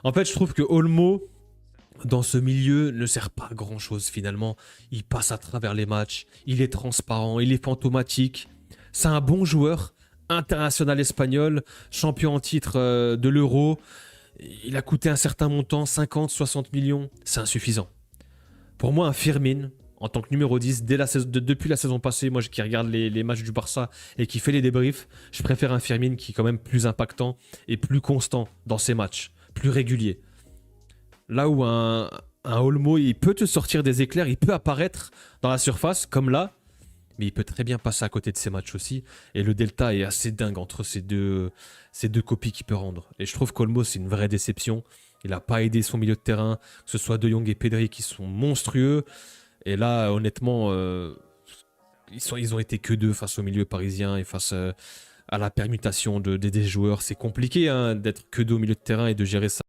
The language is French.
En fait, je trouve que Olmo, dans ce milieu, ne sert pas à grand-chose finalement. Il passe à travers les matchs, il est transparent, il est fantomatique. C'est un bon joueur, international espagnol, champion en titre de l'Euro. Il a coûté un certain montant, 50, 60 millions. C'est insuffisant. Pour moi, un Firmin, en tant que numéro 10, depuis la saison passée, moi qui regarde les matchs du Barça et qui fait les débriefs, je préfère un Firmin qui est quand même plus impactant et plus constant dans ses matchs, plus régulier. Là où un Olmo, il peut te sortir des éclairs, il peut apparaître dans la surface, comme là, mais il peut très bien passer à côté de ses matchs aussi. Et le delta est assez dingue entre ces deux copies qu'il peut rendre. Et je trouve qu'Olmo, c'est une vraie déception. Il n'a pas aidé son milieu de terrain, que ce soit De Jong et Pedri qui sont monstrueux. Et là, honnêtement, ils ont été que deux face au milieu parisien et face à la permutation des joueurs. C'est compliqué hein, d'être que deux au milieu de terrain et de gérer ça.